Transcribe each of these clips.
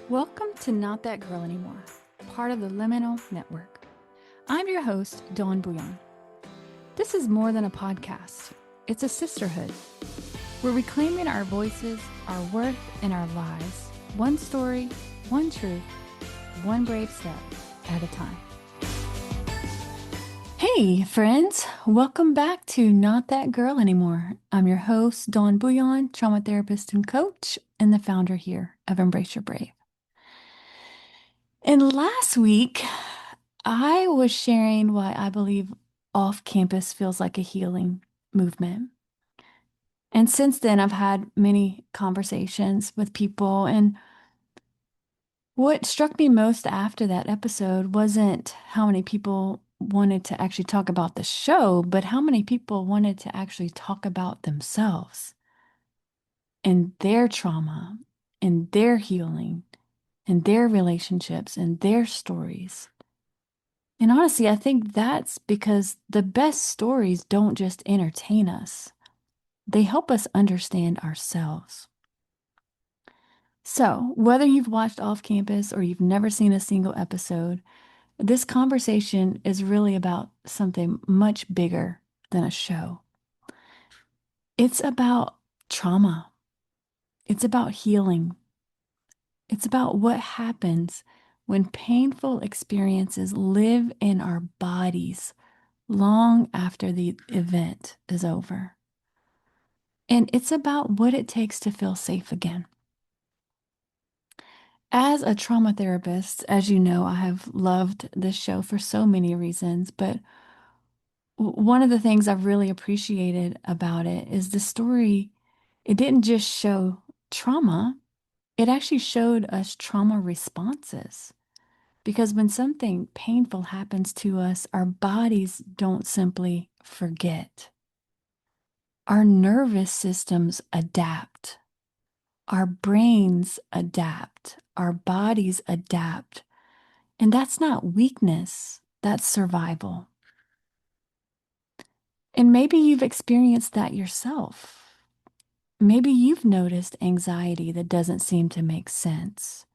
Welcome to Not That Girl Anymore, part of the Liminal Network. I'm your host, Dawn Bouillon. This is more than a podcast. It's a sisterhood. We're reclaiming our voices, our worth, and our lives. One story, one truth, one brave step at a time. Hey, friends. Welcome back to Not That Girl Anymore. I'm your host, Dawn Bouillon, trauma therapist and coach, and the founder here of Embrace Your Brave. And last week, I was sharing why I believe off campus feels like a healing movement. And since then, I've had many conversations with people. And what struck me most after that episode wasn't how many people wanted to actually talk about the show, but how many people wanted to actually talk about themselves and their trauma and their healing and their relationships and their stories. And honestly, I think that's because the best stories don't just entertain us, they help us understand ourselves. So, whether you've watched Off Campus or you've never seen a single episode, this conversation is really about something much bigger than a show. It's about trauma, it's about healing, it's about what happens when painful experiences live in our bodies long after the event is over. And it's about what it takes to feel safe again. As a trauma therapist, as you know, I have loved this show for so many reasons, but one of the things I've really appreciated about it is the story. It didn't just show trauma, it actually showed us trauma responses. Because when something painful happens to us, our bodies don't simply forget. Our nervous systems adapt. Our brains adapt. Our bodies adapt. And that's not weakness, that's survival. And maybe you've experienced that yourself. Maybe you've noticed anxiety that doesn't seem to make sense.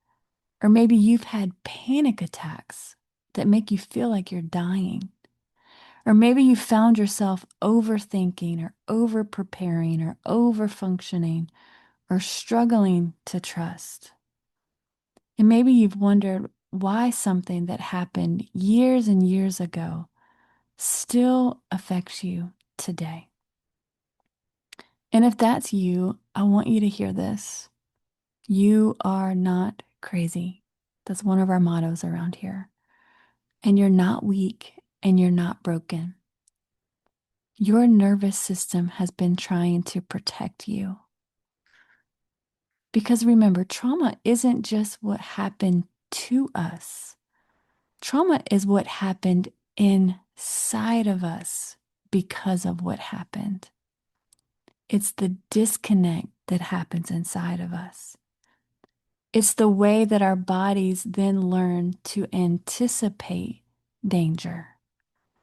Or maybe you've had panic attacks that make you feel like you're dying. Or maybe you found yourself overthinking or over preparing or over functioning or struggling to trust. And maybe you've wondered why something that happened years and years ago still affects you today. And if that's you, I want you to hear this. You are not crazy. That's one of our mottos around here. And you're not weak and you're not broken. Your nervous system has been trying to protect you. Because remember, trauma isn't just what happened to us. Trauma is what happened inside of us because of what happened. It's the disconnect that happens inside of us. It's the way that our bodies then learn to anticipate danger.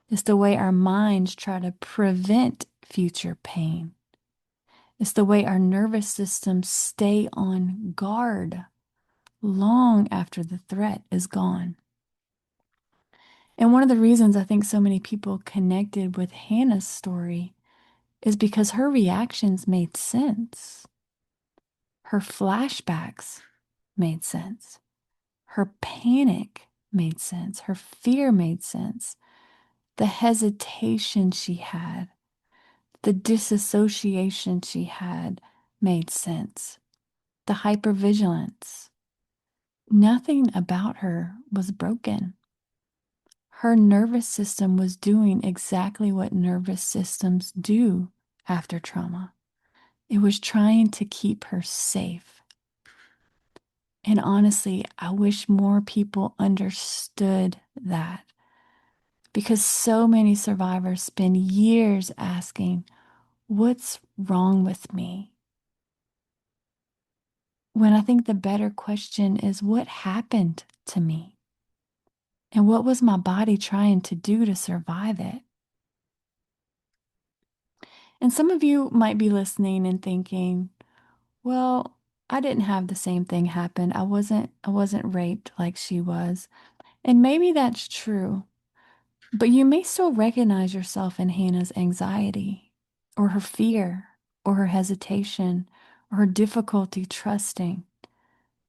It's the way our minds try to prevent future pain. It's the way our nervous systems stay on guard long after the threat is gone. And one of the reasons I think so many people connected with Hannah's story is because her reactions made sense. Her flashbacks made sense. Her panic made sense. Her fear made sense. The hesitation she had, the disassociation she had made sense. The hypervigilance. Nothing about her was broken. Her nervous system was doing exactly what nervous systems do after trauma. It was trying to keep her safe. And honestly, I wish more people understood that because so many survivors spend years asking, what's wrong with me? When I think the better question is, what happened to me? And what was my body trying to do to survive it? And some of you might be listening and thinking, well, I didn't have the same thing happen. I wasn't raped like she was. And maybe that's true. But you may still recognize yourself in Hannah's anxiety or her fear or her hesitation or her difficulty trusting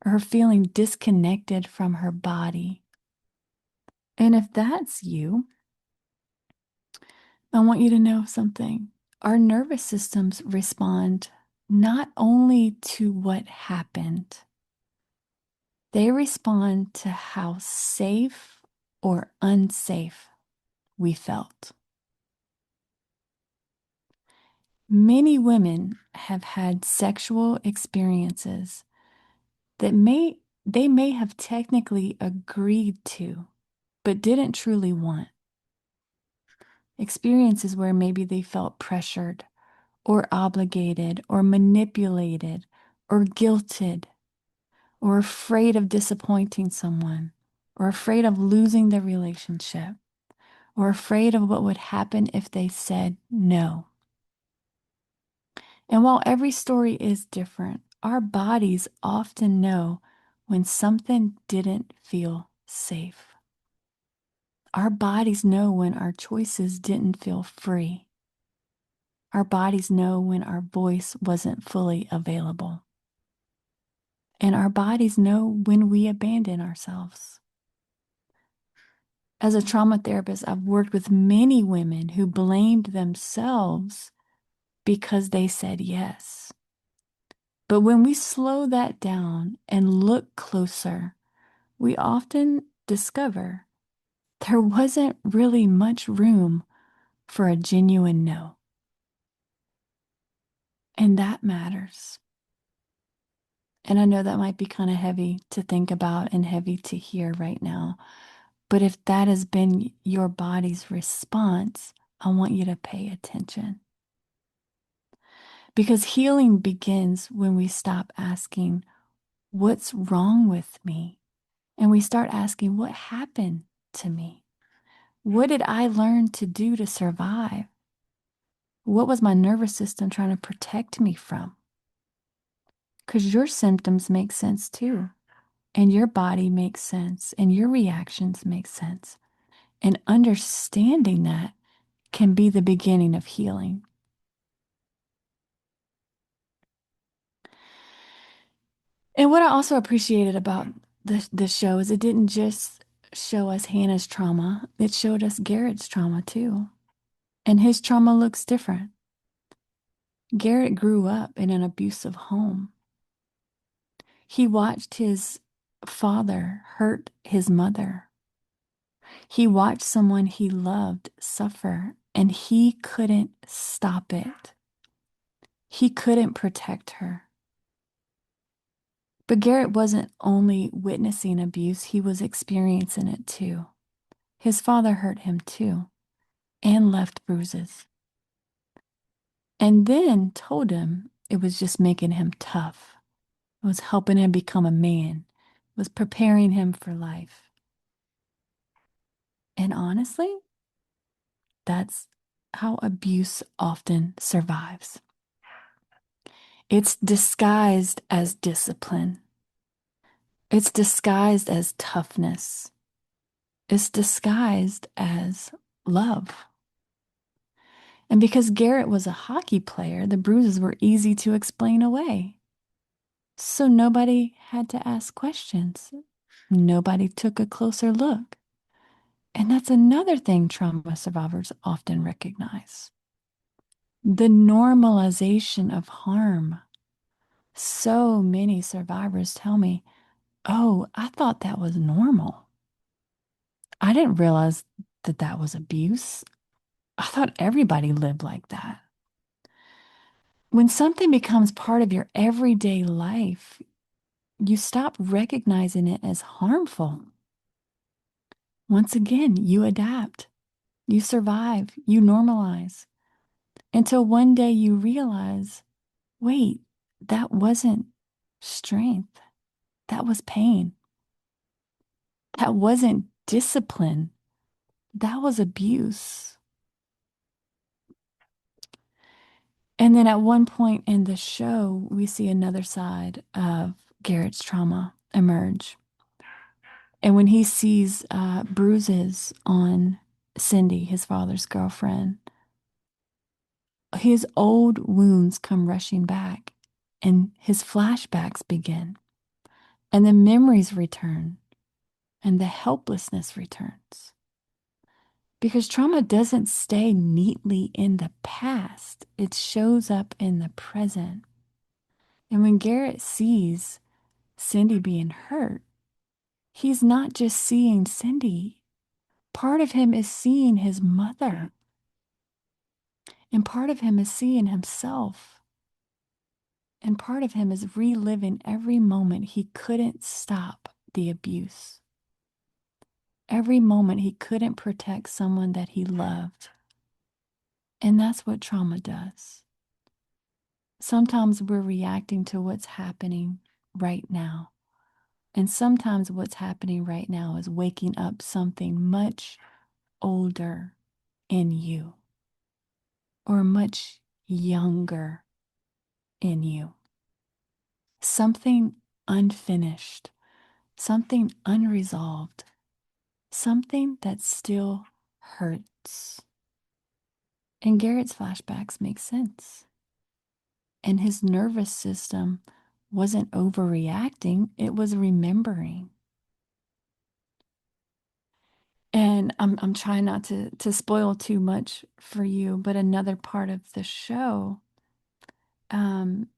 or her feeling disconnected from her body. And if that's you, I want you to know something. Our nervous systems respond not only to what happened, they respond to how safe or unsafe we felt. Many women have had sexual experiences that they may have technically agreed to, but didn't truly want. Experiences where maybe they felt pressured or obligated or manipulated or guilted or afraid of disappointing someone or afraid of losing the relationship or afraid of what would happen if they said no. And while every story is different, our bodies often know when something didn't feel safe. Our bodies know when our choices didn't feel free. Our bodies know when our voice wasn't fully available. And our bodies know when we abandon ourselves. As a trauma therapist, I've worked with many women who blamed themselves because they said yes. But when we slow that down and look closer, we often discover there wasn't really much room for a genuine no. And that matters. And I know that might be kind of heavy to think about and heavy to hear right now. But if that has been your body's response, I want you to pay attention. Because healing begins when we stop asking, what's wrong with me? And we start asking, what happened to me? What did I learn to do to survive? What was my nervous system trying to protect me from? Because your symptoms make sense too, and your body makes sense, and your reactions make sense. And understanding that can be the beginning of healing. And what I also appreciated about the show is it didn't just show us Hannah's trauma, it showed us Garrett's trauma too. And his trauma looks different. Garrett grew up in an abusive home. He watched his father hurt his mother. He watched someone he loved suffer, and he couldn't stop it. He couldn't protect her. But Garrett wasn't only witnessing abuse, he was experiencing it too. His father hurt him too and left bruises. And then told him it was just making him tough. It was helping him become a man. It was preparing him for life. And honestly, that's how abuse often survives. It's disguised as discipline. It's disguised as toughness. It's disguised as love. And because Garrett was a hockey player, the bruises were easy to explain away. So nobody had to ask questions. Nobody took a closer look. And that's another thing trauma survivors often recognize. The normalization of harm. So many survivors tell me, oh, I thought that was normal. I didn't realize that that was abuse. I thought everybody lived like that. When something becomes part of your everyday life, you stop recognizing it as harmful. Once again, you adapt, you survive, you normalize until one day you realize, wait, that wasn't strength. That was pain. That wasn't discipline. That was abuse. And then at one point in the show, we see another side of Garrett's trauma emerge. And when he sees bruises on Cindy, his father's girlfriend, his old wounds come rushing back and his flashbacks begin. And the memories return and the helplessness returns. Because trauma doesn't stay neatly in the past, it shows up in the present. And when Garrett sees Cindy being hurt, he's not just seeing Cindy. Part of him is seeing his mother, and part of him is seeing himself. And part of him is reliving every moment he couldn't stop the abuse, every moment he couldn't protect someone that he loved. And that's what trauma does. Sometimes we're reacting to what's happening right now. And sometimes what's happening right now is waking up something much older in you or much younger in you. Something unfinished, something unresolved, something that still hurts. And Garrett's flashbacks make sense. And his nervous system wasn't overreacting, it was remembering. And I'm trying not to spoil too much for you, but another part of the show, um,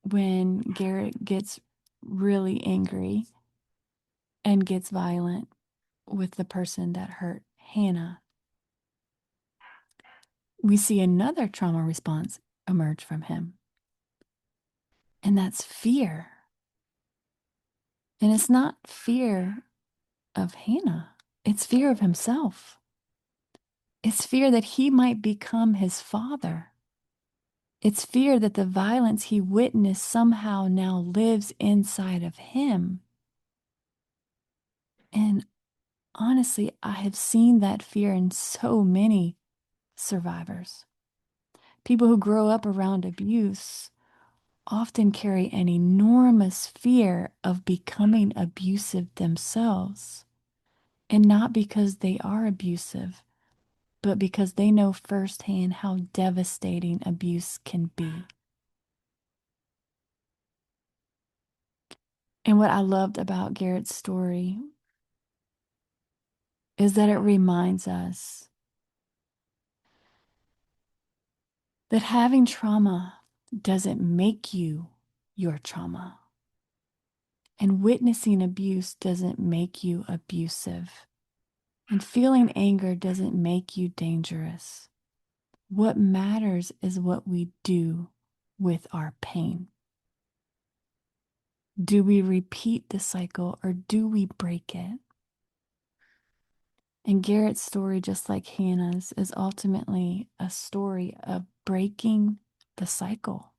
when Garrett gets really angry and gets violent with the person that hurt Hannah, we see another trauma response emerge from him. And that's fear. And it's not fear of Hannah, it's fear of himself. It's fear that he might become his father. It's fear that the violence he witnessed somehow now lives inside of him. And honestly, I have seen that fear in so many survivors. People who grow up around abuse often carry an enormous fear of becoming abusive themselves. And not because they are abusive, but because they know firsthand how devastating abuse can be. And what I loved about Garrett's story is that it reminds us that having trauma doesn't make you your trauma. And witnessing abuse doesn't make you abusive. And feeling anger doesn't make you dangerous. What matters is what we do with our pain. Do we repeat the cycle or do we break it? And Garrett's story, just like Hannah's, is ultimately a story of breaking the cycle.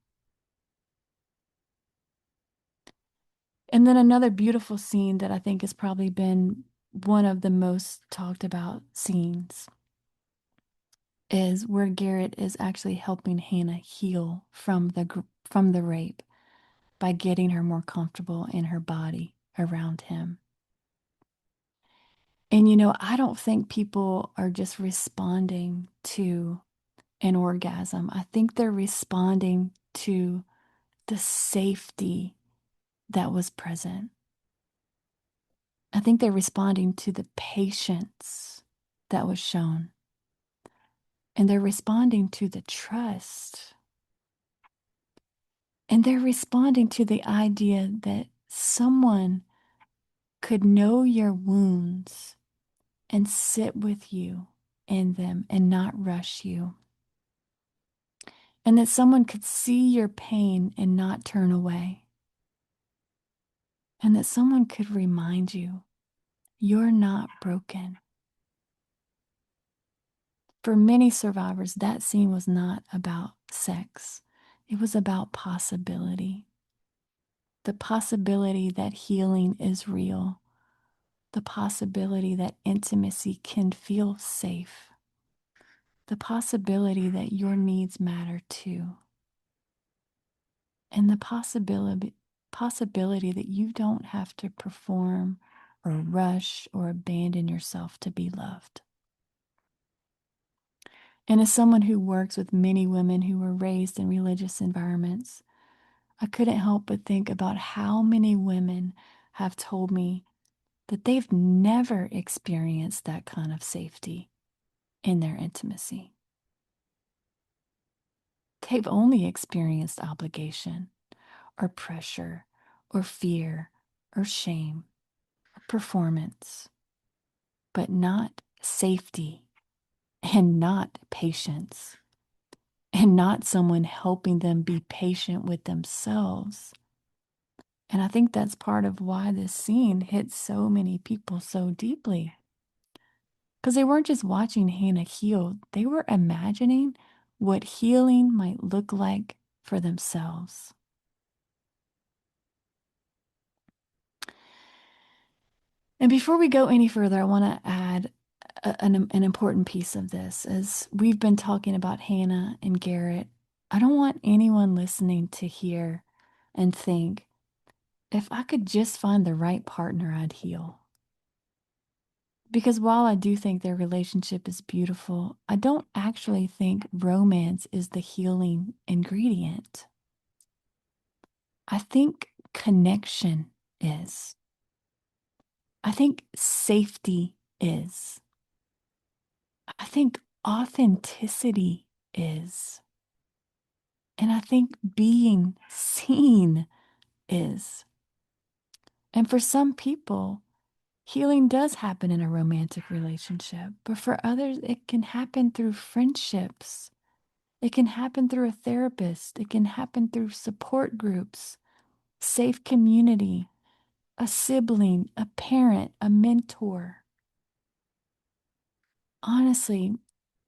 And then another beautiful scene that I think has probably been one of the most talked about scenes is where Garrett is actually helping Hannah heal from the rape by getting her more comfortable in her body around him. And I don't think people are just responding to an orgasm. I think they're responding to the safety that was present. I think they're responding to the patience that was shown. And they're responding to the trust. And they're responding to the idea that someone could know your wounds and sit with you in them and not rush you. And that someone could see your pain and not turn away. And that someone could remind you, you're not broken. For many survivors, that scene was not about sex. It was about possibility. The possibility that healing is real. The possibility that intimacy can feel safe. the possibility that your needs matter too, and the possibility that you don't have to perform or rush or abandon yourself to be loved. And as someone who works with many women who were raised in religious environments, I couldn't help but think about how many women have told me that they've never experienced that kind of safety in their intimacy. They've only experienced obligation or pressure or fear or shame or performance, but not safety and not patience and not someone helping them be patient with themselves. And I think that's part of why this scene hits so many people so deeply. Because they weren't just watching Hannah heal, they were imagining what healing might look like for themselves. And before we go any further, I want to add an important piece of this. As we've been talking about Hannah and Garrett, I don't want anyone listening to hear and think, if I could just find the right partner, I'd heal. Because while I do think their relationship is beautiful, I don't actually think romance is the healing ingredient. I think connection is. I think safety is. I think authenticity is. And I think being seen is. And for some people, healing does happen in a romantic relationship, but for others, it can happen through friendships. It can happen through a therapist. It can happen through support groups, safe community, a sibling, a parent, a mentor. Honestly,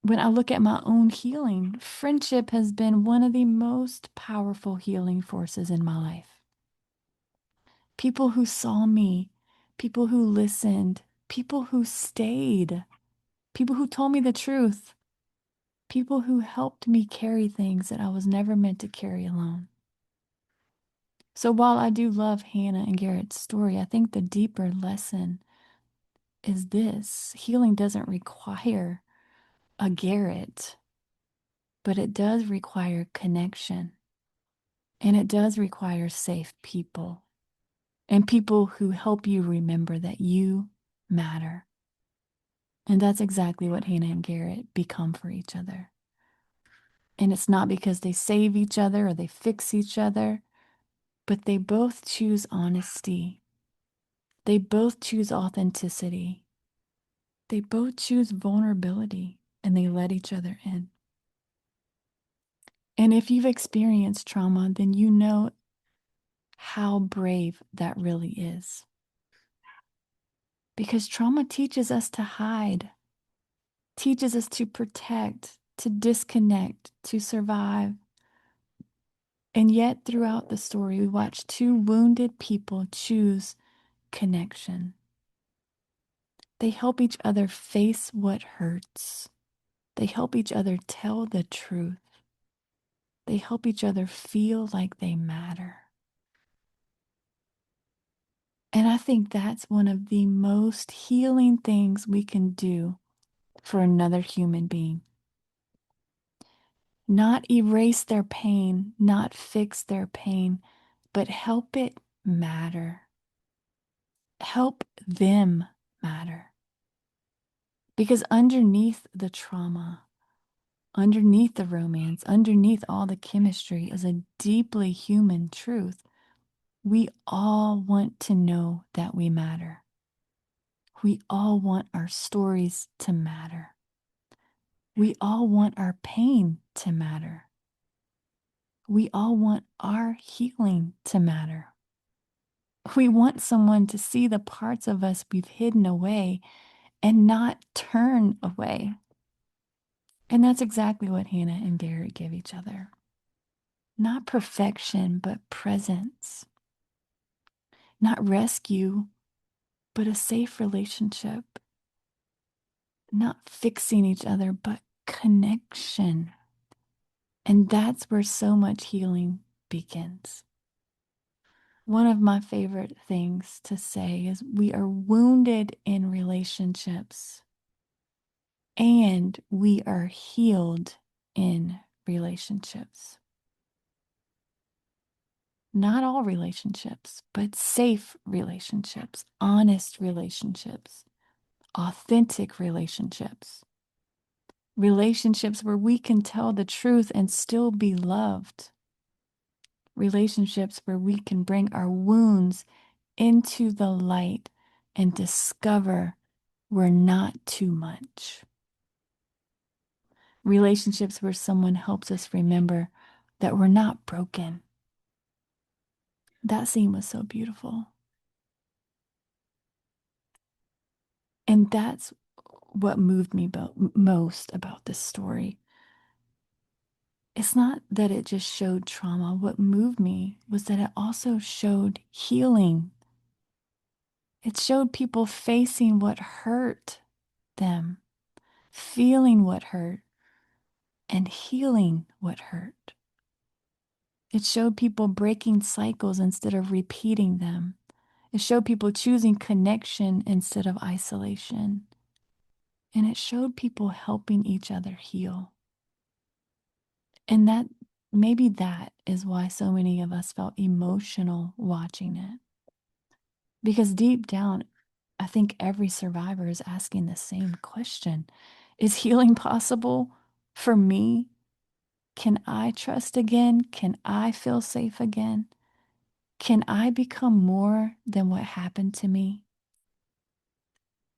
when I look at my own healing, friendship has been one of the most powerful healing forces in my life. People who saw me, people who listened, people who stayed, people who told me the truth, people who helped me carry things that I was never meant to carry alone. So while I do love Hannah and Garrett's story, I think the deeper lesson is this: healing doesn't require a Garrett, but it does require connection. And it does require safe people and people who help you remember that you matter. And that's exactly what Hannah and Garrett become for each other. And it's not because they save each other or they fix each other, but they both choose honesty. They both choose authenticity. They both choose vulnerability, and they let each other in. And if you've experienced trauma, then you know how brave that really is. Because trauma teaches us to hide, teaches us to protect, to disconnect, to survive. And yet, throughout the story, we watch two wounded people choose connection. They help each other face what hurts. They help each other tell the truth. They help each other feel like they matter. And I think that's one of the most healing things we can do for another human being. Not erase their pain, not fix their pain, but help it matter. Help them matter. Because underneath the trauma, underneath the romance, underneath all the chemistry is a deeply human truth. We all want to know that we matter. We all want our stories to matter. We all want our pain to matter. We all want our healing to matter. We want someone to see the parts of us we've hidden away and not turn away. And that's exactly what Hannah and Garrett give each other. Not perfection, but presence. Not rescue, but a safe relationship. Not fixing each other, but connection. And that's where so much healing begins. One of my favorite things to say is we are wounded in relationships and we are healed in relationships. Not all relationships, but safe relationships, honest relationships, authentic relationships, relationships where we can tell the truth and still be loved, relationships where we can bring our wounds into the light and discover we're not too much. Relationships where someone helps us remember that we're not broken. That scene was so beautiful. And that's what moved me most about this story. It's not that it just showed trauma. What moved me was that it also showed healing. It showed people facing what hurt them, feeling what hurt, and healing what hurt. It showed people breaking cycles instead of repeating them. It showed people choosing connection instead of isolation. And it showed people helping each other heal. And maybe that is why so many of us felt emotional watching it. Because deep down, I think every survivor is asking the same question. Is healing possible for me? Can I trust again? Can I feel safe again? Can I become more than what happened to me?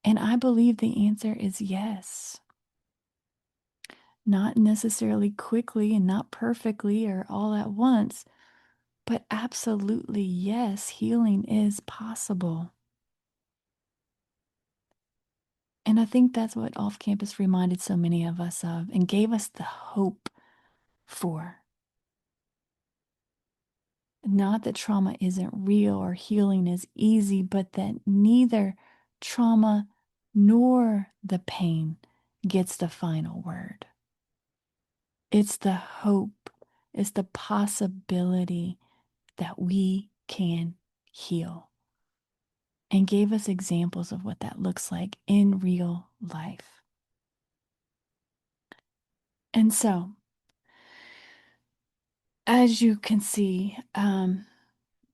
And I believe the answer is yes. Not necessarily quickly and not perfectly or all at once, but absolutely yes, healing is possible. And I think that's what off campus reminded so many of us of and gave us the hope for. Not that trauma isn't real or healing is easy, but that neither trauma nor the pain gets the final word. It's the hope, it's the possibility that we can heal, and gave us examples of what that looks like in real life. And so, as you can see,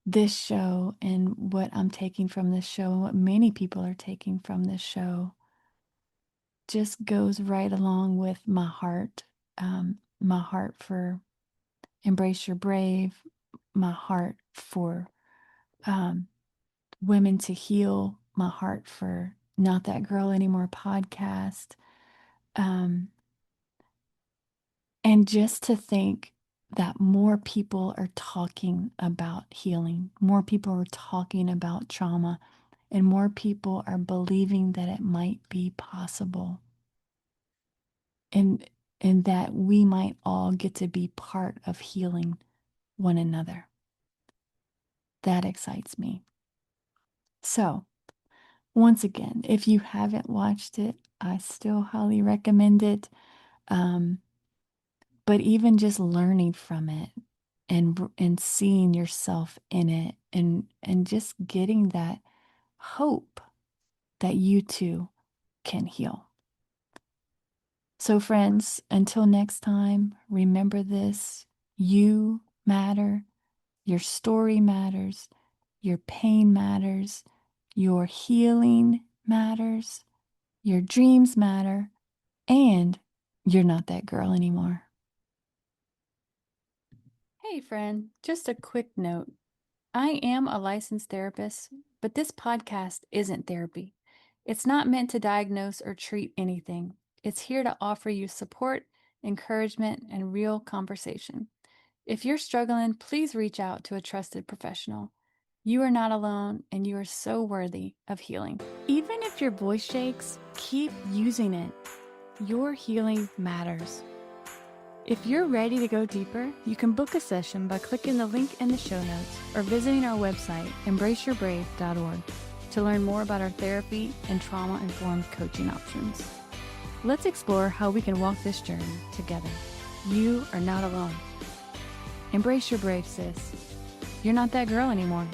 this show and what I'm taking from this show and what many people are taking from this show just goes right along with my heart for Embrace Your Brave, my heart for Women to Heal, my heart for Not That Girl Anymore podcast. And just to think that more people are talking about healing, more people are talking about trauma, and more people are believing that it might be possible. And that we might all get to be part of healing one another. That excites me. So, once again, if you haven't watched it, I still highly recommend it. But even just learning from it and seeing yourself in it and just getting that hope that you too can heal. So friends, until next time, remember this: you matter, your story matters, your pain matters, your healing matters, your dreams matter, and you're not that girl anymore. Hey friend, just a quick note. I am a licensed therapist, but this podcast isn't therapy. It's not meant to diagnose or treat anything. It's here to offer you support, encouragement, and real conversation. If you're struggling, please reach out to a trusted professional. You are not alone, and you are so worthy of healing. Even if your voice shakes, keep using it. Your healing matters. If you're ready to go deeper, you can book a session by clicking the link in the show notes or visiting our website, embraceyourbrave.org, to learn more about our therapy and trauma-informed coaching options. Let's explore how we can walk this journey together. You are not alone. Embrace your brave, sis. You're not that girl anymore.